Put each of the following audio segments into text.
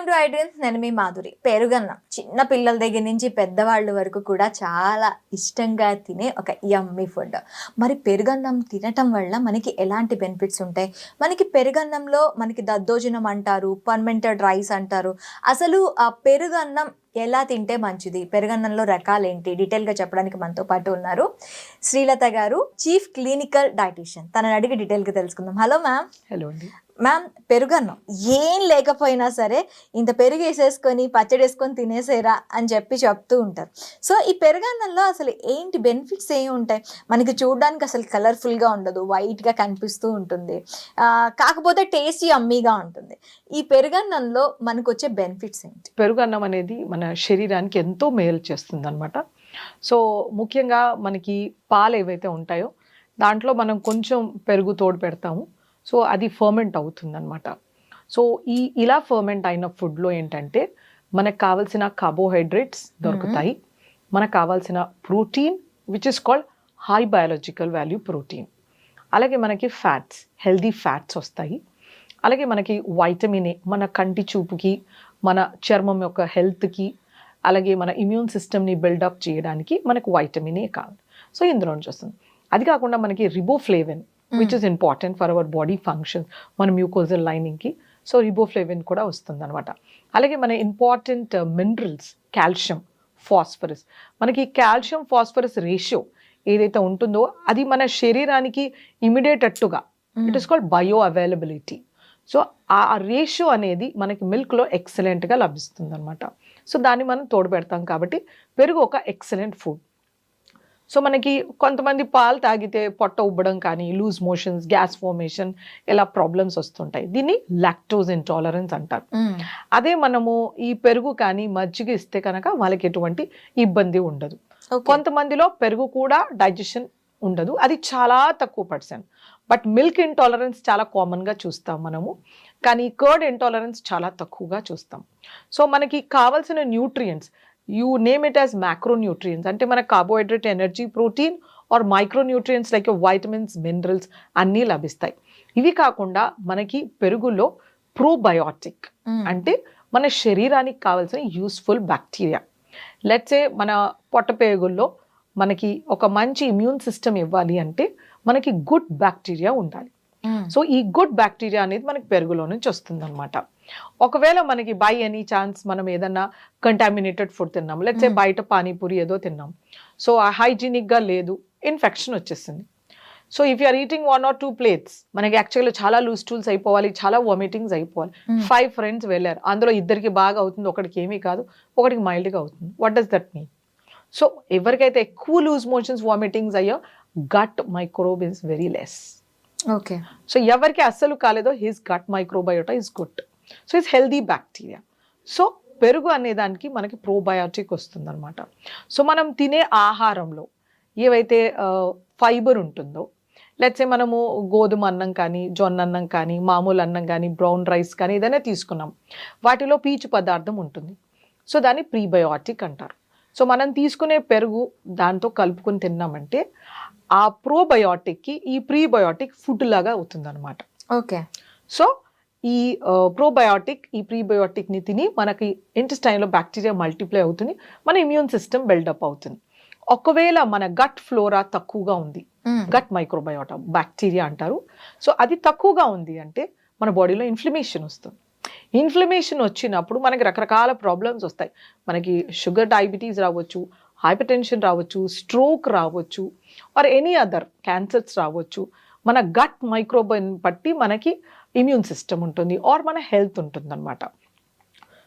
Welcome to iDreams. నేను మీ మాధురి. పెరుగన్నం చిన్న పిల్లల దగ్గర నుంచి పెద్దవాళ్ళ వరకు కూడా చాలా ఇష్టంగా తినే ఒక యమ్మీ ఫుడ్. మరి పెరుగన్నం తినటం వల్ల మనకి ఎలాంటి బెనిఫిట్స్ ఉంటాయి? మనకి పెరుగన్నంలో మనకి దద్దోజనం అంటారు, ఫర్మెంటెడ్ రైస్ అంటారు. అసలు ఆ పెరుగన్నం ఎలా తింటే మంచిది, పెరుగన్నంలో రకాలేంటి, డీటెయిల్గా చెప్పడానికి మనతో పాటు ఉన్నారు శ్రీలత గారు, చీఫ్ క్లినికల్ డైటీషియన్. తనని అడిగి డీటెయిల్గా తెలుసుకుందాం. Hello ma'am. హలో అండి మ్యామ్, పెరుగన్నం ఏం లేకపోయినా సరే ఇంత పెరుగు వేసేసుకొని పచ్చడి వేసుకొని తినేసేరా అని చెప్తూ ఉంటారు. సో ఈ పెరుగన్నంలో అసలు ఏంటి బెనిఫిట్స్ ఏమి ఉంటాయి? మనకి చూడడానికి అసలు కలర్ఫుల్గా ఉండదు, వైట్గా కనిపిస్తూ ఉంటుంది, కాకపోతే టేస్టీ అమ్మీగా ఉంటుంది. ఈ పెరుగన్నంలో మనకు వచ్చే బెనిఫిట్స్ ఏంటి? పెరుగన్నం అనేది మన శరీరానికి ఎంతో మేలు చేస్తుంది అనమాట. సో ముఖ్యంగా మనకి పాలు ఏవైతే ఉంటాయో దాంట్లో మనం కొంచెం పెరుగు తోడు పెడతాము. సో అది ఫర్మెంట్ అవుతుంది అనమాట. సో ఇలా ఫర్మెంట్ అయిన ఫుడ్లో ఏంటంటే మనకు కావాల్సిన కార్బోహైడ్రేట్స్ దొరుకుతాయి, మనకు కావాల్సిన protein which is called high biological value protein, అలాగే మనకి ఫ్యాట్స్, హెల్దీ ఫ్యాట్స్ వస్తాయి, అలాగే మనకి వైటమిన్ ఏ మన కంటి చూపుకి, మన చర్మం యొక్క హెల్త్కి, అలాగే మన ఇమ్యూన్ సిస్టమ్ని బిల్డప్ చేయడానికి మనకు వైటమిన్ ఏ కావాలి. సో ఇందులో నుంచి వస్తుంది. అది కాకుండా మనకి riboflavin which is important for our body functions, మన మ్యూకోజల్ లైనింగ్కి. సో రిబోఫ్లేవిన్ కూడా వస్తుంది అనమాట. అలాగే మన ఇంపార్టెంట్ మినరల్స్ కాల్షియం, ఫాస్ఫరస్. మనకి కాల్షియం ఫాస్ఫరస్ రేషియో ఏదైతే ఉంటుందో అది మన శరీరానికి ఇమిడియేటట్టుగా it is called bioavailability. So ఆ రేషియో అనేది మనకి మిల్క్లో ఎక్సలెంట్గా లభిస్తుంది అనమాట. సో దాన్ని మనం తోడు పెడతాం కాబట్టి పెరుగు ఒక ఎక్సలెంట్ ఫుడ్. సో మనకి కొంతమంది పాలు తాగితే పొట్ట ఉబ్బడం కానీ, లూజ్ మోషన్స్, గ్యాస్ ఫార్మేషన్ ఇలా ప్రాబ్లమ్స్ వస్తుంటాయి. దీన్ని లాక్టోజ్ ఇంటాలరెన్స్ అంటారు. అదే మనము ఈ పెరుగు కానీ మజ్జిగ ఇస్తే కనుక వాళ్ళకి ఎటువంటి ఇబ్బంది ఉండదు. కొంతమందిలో పెరుగు కూడా డైజెషన్ ఉండదు, అది చాలా తక్కువ %. బట్ మిల్క్ ఇంటాలరెన్స్ చాలా కామన్గా చూస్తాం మనము, కానీ కర్డ్ ఇంటాలరెన్స్ చాలా తక్కువగా చూస్తాం. సో మనకి కావాల్సిన nutrients, you name it as macronutrients, అంటే మన carbohydrate, energy, protein or micronutrients like vitamins, minerals అన్నీ లభిస్తాయి. ఇవి కాకుండా మనకి పెరుగులో ప్రోబయోటిక్ అంటే మన శరీరానికి కావాల్సిన యూస్ఫుల్ బ్యాక్టీరియా. లెట్సే మన పొట్ట పేగుల్లో మనకి ఒక మంచి ఇమ్యూన్ సిస్టమ్ ఇవ్వాలి అంటే మనకి గుడ్ బ్యాక్టీరియా ఉండాలి. సో ఈ గుడ్ బ్యాక్టీరియా అనేది మనకి పెరుగులో నుంచి వస్తుంది అనమాట. ఒకవేళ మనకి బై ఎనీ ఛాన్స్ మనం ఏదన్నా కంటామినేటెడ్ ఫుడ్ తిన్నాం, లేకపోతే బయట పానీపూరి ఏదో తిన్నాం, సో హైజీనిక్గా లేదు, ఇన్ఫెక్షన్ వచ్చేసింది. So if you're eating 1 or 2 plates, మనకి యాక్చువల్గా చాలా లూజ్ స్టూల్స్ అయిపోవాలి, చాలా వామిటింగ్స్ అయిపోవాలి. 5 friends వెళ్ళారు, అందులో ఇద్దరికి బాగా అవుతుంది, ఒకటికి ఏమీ కాదు, ఒకటికి మైల్డ్గా అవుతుంది. What does that mean? So ఎవరికైతే ఎక్కువ లూజ్ మోషన్స్, వామిటింగ్స్ అయ్యో gut microbe is very less. Okay. So ఎవరికి అస్సలు కాలేదో his gut microbiota is good. So it's healthy bacteria. So పెరుగు అనే దానికి మనకి ప్రోబయోటిక్ వస్తుంది అనమాట. సో మనం తినే ఆహారంలో ఏవైతే ఫైబర్ ఉంటుందో, లెట్సే మనము గోధుమ అన్నం కానీ, జొన్న అన్నం కానీ, మామూలు అన్నం కానీ, బ్రౌన్ రైస్ కానీ ఏదైనా తీసుకున్నాం, వాటిలో పీచు పదార్థం ఉంటుంది. సో దాన్ని ప్రీబయోటిక్ అంటారు. సో మనం తీసుకునే పెరుగు దాంతో కలుపుకొని తిన్నామంటే ఆ ప్రోబయోటిక్కి ఈ ప్రీబయోటిక్ ఫుడ్ లాగా అవుతుంది అనమాట. ఓకే. సో ఈ ప్రోబయోటిక్ ఈ ప్రీబయోటిక్ని తిని మనకి ఇంటెస్టైన్లో బ్యాక్టీరియా మల్టిప్లై అవుతుంది, మన ఇమ్యూన్ సిస్టమ్ బిల్డప్ అవుతుంది. ఒకవేళ మన గట్ ఫ్లోరా తక్కువగా ఉంది, గట్ మైక్రోబయోటా బ్యాక్టీరియా అంటారు, సో అది తక్కువగా ఉంది అంటే మన బాడీలో ఇన్ఫ్లమేషన్ వస్తుంది. ఇన్ఫ్లమేషన్ వచ్చినప్పుడు మనకి రకరకాల ప్రాబ్లమ్స్ వస్తాయి. మనకి షుగర్, డయాబెటీస్ రావచ్చు, హైపర్ టెన్షన్ రావచ్చు, స్ట్రోక్ రావచ్చు, ఆర్ ఎనీ అదర్ క్యాన్సర్స్ రావచ్చు. మన గట్ మైక్రోబైన్ బట్టి మనకి ఇమ్యూన్ సిస్టమ్ ఉంటుంది ఆర్ మన హెల్త్ ఉంటుంది అనమాట.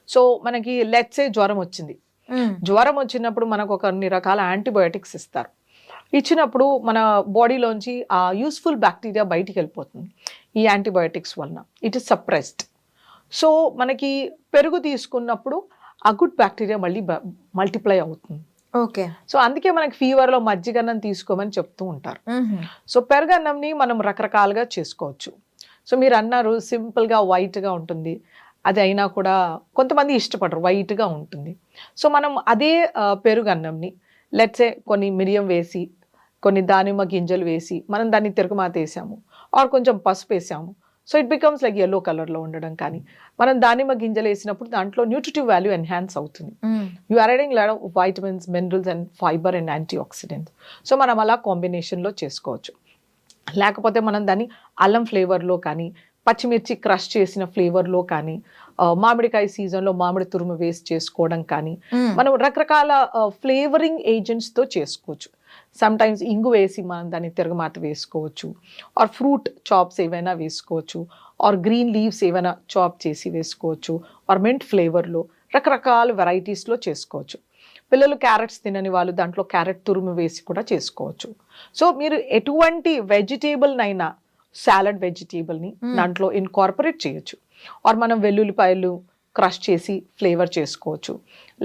సో మనకి లెట్సే జ్వరం వచ్చింది, జ్వరం వచ్చినప్పుడు మనకు కొన్ని రకాల యాంటీబయోటిక్స్ ఇస్తారు. ఇచ్చినప్పుడు మన బాడీలోంచి ఆ యూస్ఫుల్ బ్యాక్టీరియా బయటికి వెళ్ళిపోతుంది ఈ యాంటీబయోటిక్స్ వలన, ఇట్ ఇస్ సప్రెస్డ్. సో మనకి పెరుగు తీసుకున్నప్పుడు ఆ గుడ్ బ్యాక్టీరియా మళ్ళీ మల్టిప్లై అవుతుంది. ఓకే. సో అందుకే మనకి ఫీవర్లో మజ్జిగన్నం తీసుకోమని చెప్తూ ఉంటారు. సో పెరుగన్నంని మనం రకరకాలుగా చేసుకోవచ్చు. సో మీరు అన్నారు సింపుల్గా వైట్గా ఉంటుంది, అది అయినా కూడా కొంతమంది ఇష్టపడరు, వైట్గా ఉంటుంది. సో మనం అదే పెరుగన్నంని లెట్సే కొన్ని మిరియం వేసి, కొన్ని దానిమ్మ గింజలు వేసి మనం దాన్ని తిరగమాత వేసాము, ఆర్ కొంచెం పసుపు వేసాము, so it becomes like yellow కలర్లో ఉండడం కానీ, మనం దానిమ్మ గింజలు వేసినప్పుడు దాంట్లో న్యూట్రిటివ్ వాల్యూ ఎన్హాన్స్ అవుతుంది. You are adding lot of vitamins, minerals and fiber and antioxidants. So మనం అలా కాంబినేషన్లో చేసుకోవచ్చు. లేకపోతే మనం దాన్ని అల్లం ఫ్లేవర్లో కానీ, పచ్చిమిర్చి క్రష్ చేసిన ఫ్లేవర్లో కానీ, మామిడికాయ సీజన్లో మామిడి తురుము వేస్ట్ చేసుకోవడం కానీ, మనం రకరకాల ఫ్లేవరింగ్ ఏజెంట్స్తో చేసుకోవచ్చు. సమ్ టైమ్స్ ఇంగు వేసి మనం దాన్ని తిరగమాత వేసుకోవచ్చు, ఆర్ ఫ్రూట్ చాప్స్ ఏవైనా వేసుకోవచ్చు, ఆర్ గ్రీన్ లీవ్స్ ఏవైనా చాప్ చేసి వేసుకోవచ్చు, ఆర్ మింట్ ఫ్లేవర్లో రకరకాల వెరైటీస్లో చేసుకోవచ్చు. పిల్లలు క్యారెట్స్ తినని వాళ్ళు దాంట్లో క్యారెట్ తురుము వేసి కూడా చేసుకోవచ్చు. సో మీరు ఎటువంటి వెజిటేబుల్నైనా, సాలడ్ వెజిటేబుల్ని దాంట్లో ఇన్కార్పొరేట్ చేయొచ్చు. ఆర్ మనం వెల్లుల్లిపాయలు క్రష్ చేసి ఫ్లేవర్ చేసుకోవచ్చు,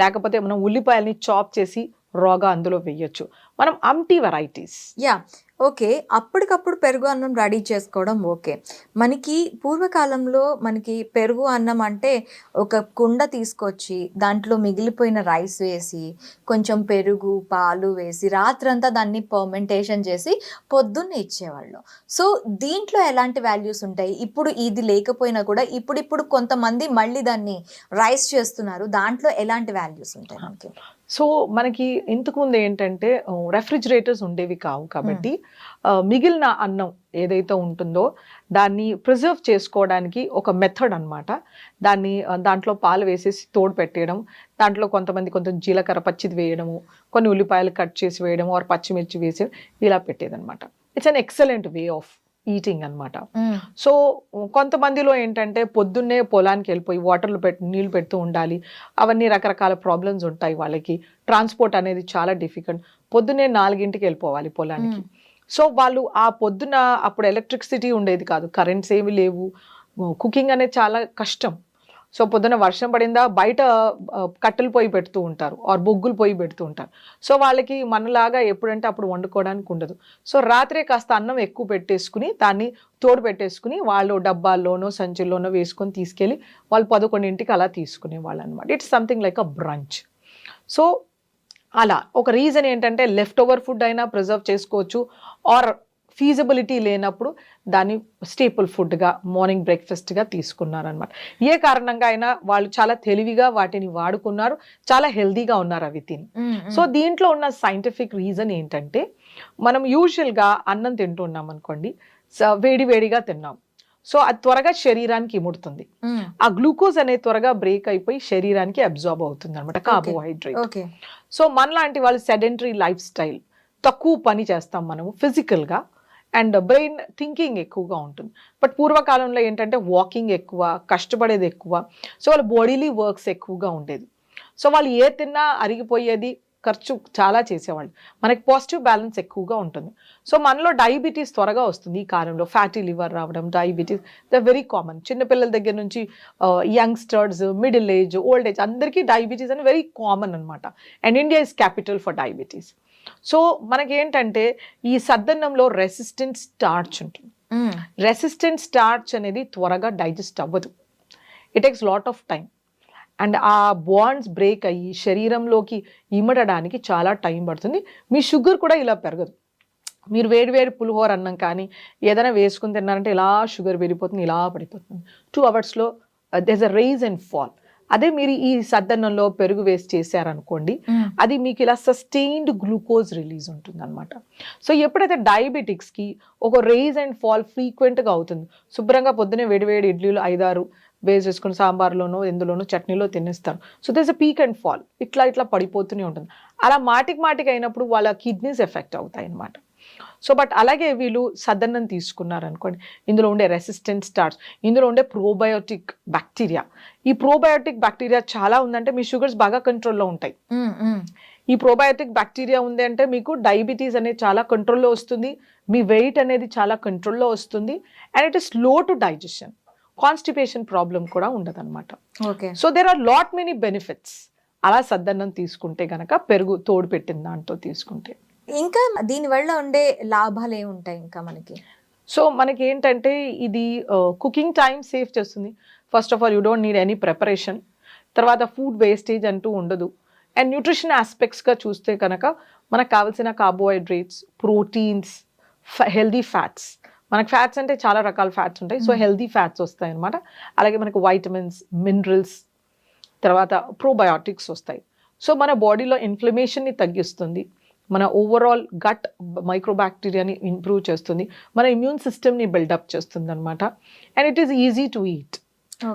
లేకపోతే మనం ఉల్లిపాయల్ని చాప్ చేసి రాగా అందులో వేయొచ్చు. మనం అంటీ వెరైటీస్. Yeah, okay. అప్పటికప్పుడు పెరుగు అన్నం రెడీ చేసుకోవడం ఓకే. మనకి పూర్వకాలంలో మనకి పెరుగు అన్నం అంటే ఒక కుండ తీసుకొచ్చి దాంట్లో మిగిలిపోయిన రైస్ వేసి కొంచెం పెరుగు పాలు వేసి రాత్రంతా దాన్ని పర్మెంటేషన్ చేసి పొద్దున్నే ఇచ్చేవాళ్ళు. సో దీంట్లో ఎలాంటి వాల్యూస్ ఉంటాయి? ఇప్పుడు ఇది లేకపోయినా కూడా ఇప్పుడు కొంతమంది మళ్ళీ దాన్ని రైస్ చేస్తున్నారు. దాంట్లో ఎలాంటి వాల్యూస్ ఉంటాయి మనకి? సో మనకి ఇంతకుముందు ఏంటంటే రెఫ్రిజిరేటర్స్ ఉండేవి కావు కాబట్టి మిగిలిన అన్నం ఏదైతే ఉంటుందో దాన్ని ప్రిజర్వ్ చేసుకోవడానికి ఒక మెథడ్ అన్నమాట. దాంట్లో పాలు వేసేసి తోడు పెట్టేయడం, దాంట్లో కొంచెం జీలకర్ర పచ్చిది వేయడము, కొన్ని ఉల్లిపాయలు కట్ చేసి వేయడము, ఆర్ పచ్చిమిర్చి వేసి ఇలా పెట్టేదన్నమాట. It's an excellent way of eating అనమాట. సో కొంతమందిలో ఏంటంటే పొద్దున్నే పొలానికి వెళ్ళిపోయి వాటర్లు నీళ్ళు పెడుతూ ఉండాలి, అవన్నీ రకరకాల ప్రాబ్లమ్స్ ఉంటాయి వాళ్ళకి. ట్రాన్స్పోర్ట్ అనేది చాలా డిఫికల్ట్. పొద్దున్నే 4 వెళ్ళిపోవాలి పొలానికి. సో వాళ్ళు ఆ పొద్దున అప్పుడు ఎలక్ట్రిసిటీ ఉండేది కాదు, కరెంట్స్ ఏమి లేవు, కుకింగ్ అనేది చాలా కష్టం. సో పొద్దున వర్షం పడిందా బయట కట్టెలు పొయ్యి పెడుతూ ఉంటారు, ఆర్ బొగ్గులు పొయ్యి పెడుతూ ఉంటారు. సో వాళ్ళకి మనలాగా ఎప్పుడంటే అప్పుడు వండుకోవడానికి ఉండదు. సో రాత్రే కాస్త అన్నం ఎక్కువ పెట్టేసుకుని దాన్ని తోడు పెట్టేసుకుని వాళ్ళు డబ్బాల్లోనో సంచుల్లోనో వేసుకొని తీసుకెళ్ళి వాళ్ళు 11 అలా తీసుకునే వాళ్ళు అనమాట. It's something like a branch. So అలా ఒక రీజన్ ఏంటంటే లెఫ్ట్ ఓవర్ ఫుడ్ అయినా ప్రిజర్వ్ చేసుకోవచ్చు, ఆర్ ఫీజిబిలిటీ లేనప్పుడు దాన్ని స్టేపుల్ ఫుడ్గా మార్నింగ్ బ్రేక్ఫాస్ట్గా తీసుకున్నారనమాట. ఏ కారణంగా అయినా వాళ్ళు చాలా తెలివిగా వాటిని వాడుకున్నారు, చాలా హెల్దీగా ఉన్నారు అవి తిని. సో దీంట్లో ఉన్న సైంటిఫిక్ రీజన్ ఏంటంటే మనం యూజువల్గా అన్నం తింటున్నాం అనుకోండి, వేడిగా తిన్నాం. సో అది త్వరగా శరీరానికి ఇముడుతుంది. ఆ గ్లూకోజ్ అనేది త్వరగా బ్రేక్ అయిపోయి శరీరానికి అబ్జార్బ్ అవుతుంది అనమాట, కార్బోహైడ్రేట్. సో మనలాంటి వాళ్ళు సెడెంటరీ లైఫ్ స్టైల్, తక్కువ పని చేస్తాం మనము ఫిజికల్గా, అండ్ బ్రెయిన్ థింకింగ్ ఎక్కువగా ఉంటుంది. బట్ పూర్వకాలంలో ఏంటంటే వాకింగ్ ఎక్కువ, కష్టపడేది ఎక్కువ. సో వాళ్ళ బాడీలీ వర్క్స్ ఎక్కువగా ఉండేది. సో వాళ్ళు ఏ తిన్నా అరిగిపోయేది, ఖర్చు చాలా చేసేవాళ్ళు. మనకి పాజిటివ్ బ్యాలెన్స్ ఎక్కువగా ఉంటుంది. సో మనలో డయాబెటీస్ త్వరగా వస్తుంది ఈ కాలంలో. ఫ్యాటీ లివర్ రావడం, డయాబెటీస్ ద వెరీ కామన్. చిన్నపిల్లల దగ్గర నుంచి youngsters, middle age, old age అందరికీ డయాబెటీస్ అని వెరీ కామన్ అనమాట. And India is capital for diabetes. So మనకేంటంటే ఈ సద్దన్నంలో రెసిస్టెంట్ స్టార్చ్ ఉంటుంది. రెసిస్టెంట్ స్టార్చ్ అనేది త్వరగా డైజెస్ట్ అవ్వదు. It takes lot of time. And ఆ బాండ్స్ బ్రేక్ అయ్యి శరీరంలోకి ఇమడడానికి చాలా టైం పడుతుంది. మీ షుగర్ కూడా ఇలా పెరగదు. మీరు వేడి పులిహోర అన్నం కానీ ఏదైనా వేసుకుని తిన్నారంటే ఇలా షుగర్ పెరిగిపోతుంది, ఇలా పడిపోతుంది. 2 అవర్స్లో there is a rise and fall. అదే మీరు ఈ సద్దన్నంలో పెరుగు వేసి చేశారనుకోండి, అది మీకు ఇలా సస్టైన్డ్ గ్లూకోజ్ రిలీజ్ ఉంటుంది అనమాట. సో ఎప్పుడైతే డయాబెటిక్స్కి ఒక రైజ్ అండ్ ఫాల్ ఫ్రీక్వెంట్గా అవుతుంది, శుభ్రంగా పొద్దునే వేడివేడి ఇడ్లీలు 5-6 వేసేసుకుని సాంబార్లోనో ఎందులోనో చట్నీలో తినేస్తారు. So there is a peak and fall, ఇట్లా పడిపోతూనే ఉంటుంది. అలా మాటికి అయినప్పుడు వాళ్ళ కిడ్నీస్ ఎఫెక్ట్ అవుతాయి అన్నమాట. సో బట్ అలాగే వీళ్ళు సద్దన్నం తీసుకున్నారనుకోండి, ఇందులో ఉండే రెసిస్టెంట్ స్టార్చ్, ఇందులో ఉండే ప్రోబయోటిక్ బ్యాక్టీరియా. ఈ ప్రోబయోటిక్ బ్యాక్టీరియా చాలా ఉందంటే మీ షుగర్స్ బాగా కంట్రోల్లో ఉంటాయి. ఈ ప్రోబయోటిక్ బ్యాక్టీరియా ఉంది అంటే మీకు డయాబెటీస్ అనేది చాలా కంట్రోల్లో వస్తుంది, మీ వెయిట్ అనేది చాలా కంట్రోల్లో వస్తుంది, and it is slow to digestion. Constipation problem కూడా ఉండదు అనమాట. So there are lot many benefits అలా సద్దన్నం తీసుకుంటే గనక, పెరుగు తోడు పెట్టిన దాంట్లో తీసుకుంటే. ఇంకా దీనివల్ల ఉండే లాభాలు ఏముంటాయి ఇంకా మనకి? సో మనకి ఏంటంటే ఇది కుకింగ్ టైం సేవ్ చేస్తుంది. First of all you don't need any preparation. తర్వాత ఫుడ్ వేస్టేజ్ అంటూ ఉండదు. అండ్ న్యూట్రిషన్ ఆస్పెక్ట్స్గా చూస్తే కనుక మనకు కావాల్సిన కార్బోహైడ్రేట్స్, ప్రోటీన్స్, హెల్దీ ఫ్యాట్స్, మనకి ఫ్యాట్స్ అంటే చాలా రకాల ఫ్యాట్స్ ఉంటాయి. సో హెల్దీ ఫ్యాట్స్ వస్తాయి అనమాట. అలాగే మనకు వైటమిన్స్, మినరల్స్, తర్వాత ప్రోబయోటిక్స్ వస్తాయి. సో మన బాడీలో ఇన్ఫ్లమేషన్ని తగ్గిస్తుంది, మన ఓవరాల్ గట్ మైక్రోబ్యాక్టీరియాని ఇంప్రూవ్ చేస్తుంది, మన ఇమ్యూన్ సిస్టమ్ని బిల్డప్ చేస్తుంది అనమాట. And it is easy to eat.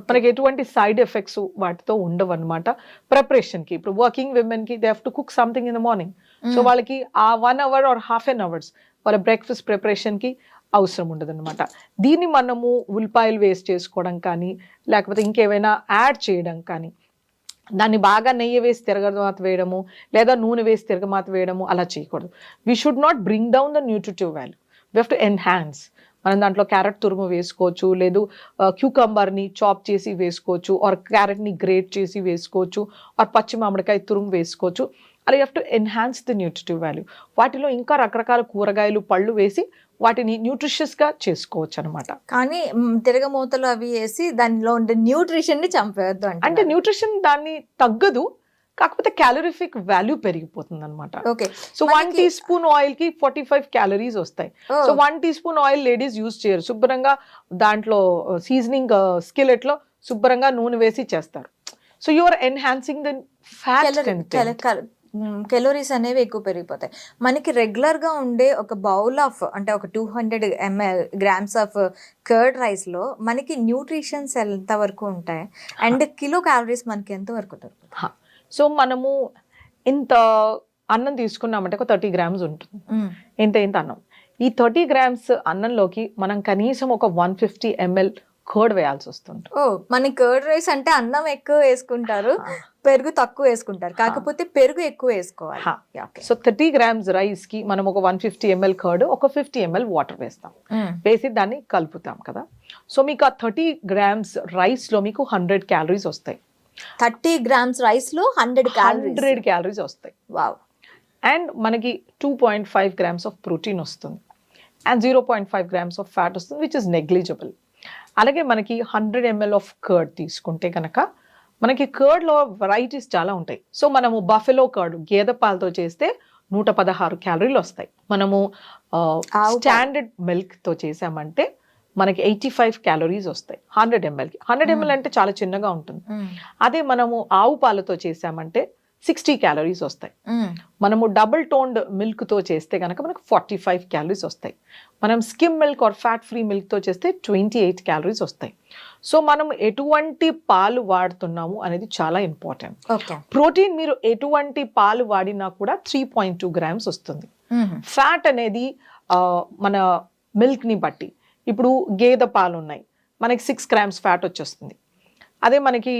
మనకి ఎటువంటి సైడ్ ఎఫెక్ట్స్ వాటితో ఉండవు అనమాట. ప్రిపరేషన్కి ఇప్పుడు వర్కింగ్ విమెన్కి they have to cook something in the morning. So వాళ్ళకి ఆ 1 hour or half an hour వాళ్ళ బ్రేక్ఫాస్ట్ ప్రిపరేషన్కి అవసరం ఉండదు అనమాట. దీన్ని మనము ఉల్లిపాయలు వేస్ట్ చేసుకోవడం కానీ, లేకపోతే ఇంకేమైనా యాడ్ చేయడం కానీ, దాన్ని బాగా నెయ్యి వేసి తిరగమాత వేయడము, లేదా నూనె వేసి తిరగమాత వేయడము అలా చేయకూడదు. We should not bring down the nutritive value, we have to enhance. మనం దాంట్లో క్యారెట్ తురుము వేసుకోవచ్చు, లేదు క్యూకంబర్ని చాప్ చేసి వేసుకోవచ్చు, ఆర్ క్యారెట్ని గ్రేట్ చేసి వేసుకోవచ్చు, ఆర్ పచ్చి మామిడికాయ తురుము వేసుకోవచ్చు. అలా you have to enhance the nutritive value. వాటిలో ఇంకా రకరకాల కూరగాయలు, పళ్ళు వేసి వాటిని న్యూట్రిషియస్గా చేసుకోవచ్చు అనమాట. కానీ తిరగమూతలు అవి వేసి దానిలో ఉండే న్యూట్రిషన్ని చంపేయద్దు అంటే న్యూట్రిషన్ దాన్ని తగ్గదు, కాకపోతే క్యాలరిఫిక్ వాల్యూ పెరిగిపోతుంది అనమాట. ఓకే. సో 1 teaspoon ఆయిల్ కి 45 calories వస్తాయి. So 1 teaspoon oil ladies use చేయరు. శుభ్రంగా దాంట్లో సీజనింగ్ స్కిలెట్ లో శుభ్రంగా నూనె వేసి చేస్తారు. So you are enhancing the fat content. Calories అనేవి ఎక్కువ పెరిగిపోతాయి. మనకి రెగ్యులర్గా ఉండే ఒక బౌల్ ఆఫ్ అంటే ఒక 200 grams ఆఫ్ కర్డ్ రైస్లో మనకి న్యూట్రిషన్స్ ఎంత వరకు ఉంటాయి అండ్ కిలో క్యాలరీస్ మనకి ఎంత వరకు దొరుకుతాయి? సో మనము ఇంత అన్నం తీసుకున్నామంటే ఒక 30 grams ఉంటుంది. ఇంత అన్నం. ఈ 30 grams అన్నంలోకి మనం కనీసం ఒక 150 ml కర్డ్ వేయాల్సి వస్తుంది. మనకి కర్డ్ రైస్ అంటే అన్నం ఎక్కువ వేసుకుంటారు, పెరుగు తక్కువ వేసుకుంటారు, కాకపోతే పెరుగు ఎక్కువ వేసుకోవాలి. సో 30 grams రైస్ కి మనం ఒక 150 ml కర్డ్, ఒక 50 ml వాటర్ వేస్తాం. వేసి దాన్ని కలుపుతాం కదా. సో మీకు ఆ 30 grams రైస్ లో మీకు 100 calories వస్తాయి. 30 grams రైస్ లో 100 calories వస్తాయి. వావ్. అండ్ మనకి 2.5 grams ఆఫ్ ప్రోటీన్ వస్తుంది, అండ్ 0.5 grams ఆఫ్ ఫ్యాట్ వస్తుంది, విచ్ ఇస్ నెగ్లిజిబుల్. అలాగే మనకి 100 ml ఆఫ్ కర్డ్ తీసుకుంటే కనుక మనకి కర్డ్లో వెరైటీస్ చాలా ఉంటాయి. సో మనము బఫెలో కర్డ్, గేదె పాలతో చేస్తే 116 calories వస్తాయి. మనము స్టాండర్డ్ మిల్క్తో చేసామంటే మనకి 85 calories వస్తాయి 100 mlకి. 100 ml అంటే చాలా చిన్నగా ఉంటుంది. అదే మనము ఆవు పాలతో చేసామంటే 60 calories వస్తాయి. మనము డబుల్ టోన్డ్ మిల్క్తో చేస్తే కనుక మనకు 45 calories వస్తాయి. మనం skim milk or fat free మిల్క్తో చేస్తే 28 calories వస్తాయి. సో మనం ఎటువంటి పాలు వాడుతున్నాము అనేది చాలా ఇంపార్టెంట్. ప్రోటీన్ మీరు ఎటువంటి పాలు వాడినా కూడా 3.2 grams వస్తుంది. ఫ్యాట్ అనేది మన మిల్క్ని బట్టి, ఇప్పుడు గేదె పాలు ఉన్నాయి, మనకి 6 grams ఫ్యాట్ వచ్చేస్తుంది. అదే మనకి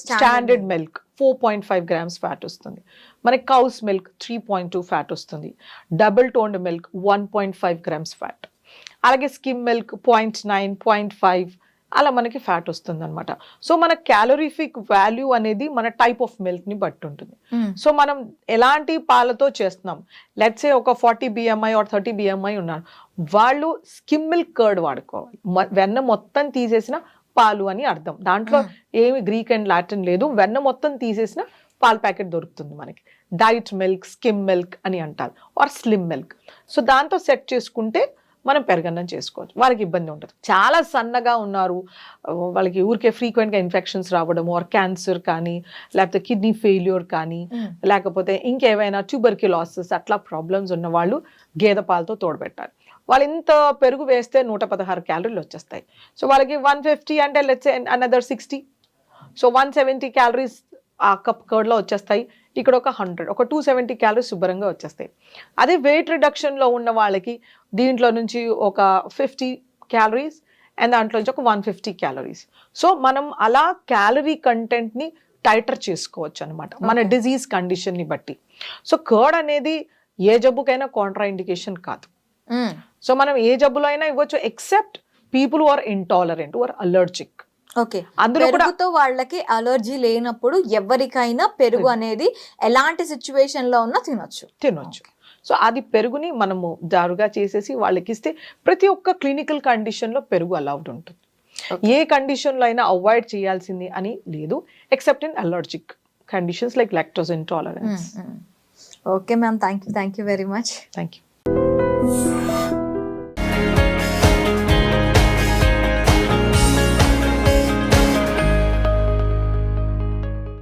స్టాండర్డ్ మిల్క్ 4.5 grams ఫ్యాట్ వస్తుంది. మనకి కౌస్ మిల్క్ 3.2 ఫ్యాట్ వస్తుంది. Double toned milk 1.5 grams fat. అలాగే స్కిమ్ మిల్క్ 0.9, 0.5 అలా మనకి ఫ్యాట్ వస్తుంది అనమాట. సో మన క్యాలరీఫిక్ వాల్యూ అనేది మన టైప్ ఆఫ్ మిల్క్ని బట్టి ఉంటుంది. సో మనం ఎలాంటి పాలతో చేస్తున్నాం, లెట్స్ సే ఒక 40 BMI ఆర్ 30 BMI ఉన్నారు, వాళ్ళు స్కిమ్ మిల్క్ కర్డ్ వాడుకోవాలి. వెన్న మొత్తం తీసేసిన పాలు అని అర్థం. దాంట్లో ఏమి గ్రీక్ అండ్ లాటిన్ లేదు. వెన్న మొత్తం తీసేసిన పాల ప్యాకెట్ దొరుకుతుంది మనకి. డైట్ మిల్క్, స్కిమ్ మిల్క్ అని అంటారు, ఆర్ స్లిమ్ మిల్క్. సో దాంతో సెట్ చేసుకుంటే మనం పెరగన్నం చేసుకోవచ్చు, వాళ్ళకి ఇబ్బంది ఉంటుంది. చాలా సన్నగా ఉన్నారు, వాళ్ళకి ఊరికే ఫ్రీక్వెంట్గా ఇన్ఫెక్షన్స్ రావడము, ఆర్ క్యాన్సర్ కానీ, లేకపోతే కిడ్నీ ఫెయిల్యూర్ కానీ, లేకపోతే ఇంకేమైనా ట్యూబర్క్యులోసిస్ అట్లా ప్రాబ్లమ్స్ ఉన్న వాళ్ళు గేదె పాలతో తోడబెట్టాలి. వాళ్ళు ఇంత పెరుగు వేస్తే 116 calories వచ్చేస్తాయి. సో వాళ్ళకి 150 అంటే లెట్స్ అనదర్ 60, సో 170 calories ఆ కప్ కర్డ్లో వచ్చేస్తాయి. ఇక్కడ ఒక 100, ఒక 270 calories శుభ్రంగా వచ్చేస్తాయి. అదే వెయిట్ రిడక్షన్లో ఉన్న వాళ్ళకి దీంట్లో నుంచి ఒక 50 calories అండ్ దాంట్లో నుంచి ఒక 150 calories. సో మనం అలా క్యాలరీ కంటెంట్ని టైటర్ చేసుకోవచ్చు అనమాట మన డిజీజ్ కండిషన్ని బట్టి. సో కర్డ్ అనేది ఏ జబ్బుకైనా కాంట్రా ఇండికేషన్ కాదు. సో మనం ఏ జబ్బులో అయినా ఇవ్వచ్చు, except people who are intolerant, who are allergic. Okay. పెరుగుతో వాళ్ళకి అలర్జీ లేనప్పుడు ఎవరికైనా పెరుగు అనేది ఎలాంటి సిచ్యువేషన్ లో ఉన్నా తినొచ్చు. సో అది పెరుగుని మనము జారుగా చేసేసి వాళ్ళకి ఇస్తే ప్రతి ఒక్క క్లినికల్ కండిషన్ లో పెరుగు అలౌడ్ ఉంటుంది. ఏ కండిషన్ లో అయినా అవాయిడ్ చేయాల్సింది అని లేదు, except in allergic conditions like lactose intolerance. Okay ma'am, thank you very much. Thank you.